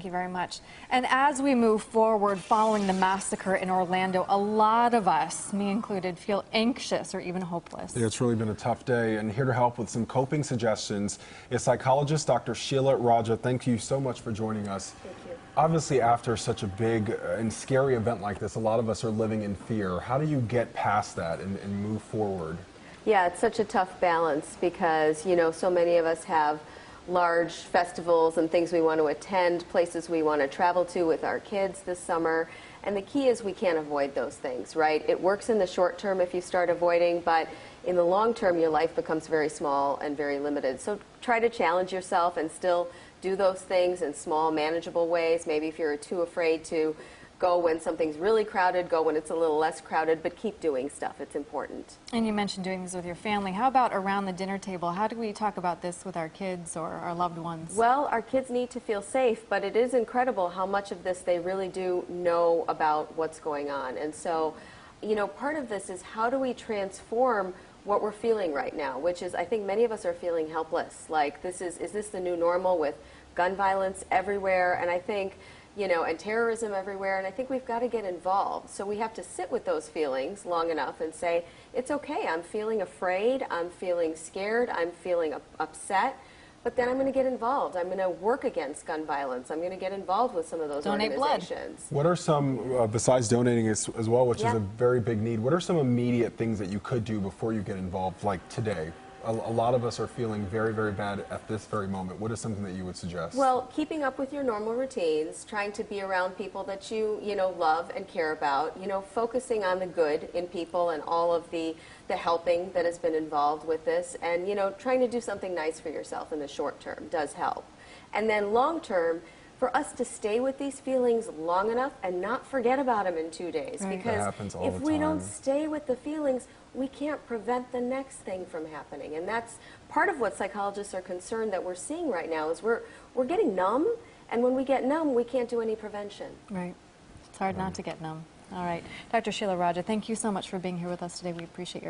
Thank you very much. And as we move forward following the massacre in Orlando, a lot of us, me included, feel anxious or even hopeless. Yeah, it's really been a tough day, and here to help with some coping suggestions is psychologist Dr. Sheela Raja. Thank you so much for joining us. Thank you. Obviously, after such a big and scary event like this, a lot of us are living in fear. How do you get past that and move forward? Yeah, it's such a tough balance because, you know, so many of us have large festivals and things we want to attend, places we want to travel to with our kids this summer. And the key is we can't avoid those things, right? It works in the short term if you start avoiding, but in the long term, your life becomes very small and very limited. So try to challenge yourself and still do those things in small, manageable ways. Maybe if you're too afraid to go when something's really crowded, go when it's a little less crowded, but keep doing stuff. It's important. And you mentioned doing this with your family. How about around the dinner table? How do we talk about this with our kids or our loved ones? Well, our kids need to feel safe, but it is incredible how much of this they really do know about what's going on. And so, you know, part of this is how do we transform what we're feeling right now, which is, I think many of us are feeling helpless. Like, is this the new normal with gun violence everywhere? And I think, you know, and terrorism everywhere, and I think we've got to get involved. So we have to sit with those feelings long enough and say, it's okay, I'm feeling afraid, I'm feeling scared, I'm feeling upset, but then I'm going to get involved. I'm going to work against gun violence. I'm going to get involved with some of those organizations. What are some, besides donating as well, which is a very big need, what are some immediate things that you could do before you get involved, like today? A lot of us are feeling very, very bad at this very moment. What is something that you would suggest? Well, keeping up with your normal routines, trying to be around people that you love and care about, focusing on the good in people and all of the helping that has been involved with this, and, trying to do something nice for yourself in the short term does help. And then long term, for us to stay with these feelings long enough and not forget about them in 2 days. Right. Because that happens all if the we time. don't stay with the feelings, we can't prevent the next thing from happening. And that's part of what psychologists are concerned that we're seeing right now is we're getting numb, and when we get numb, we can't do any prevention. Right. It's hard not to get numb. All right. Dr. Sheela Raja, thank you so much for being here with us today. We appreciate your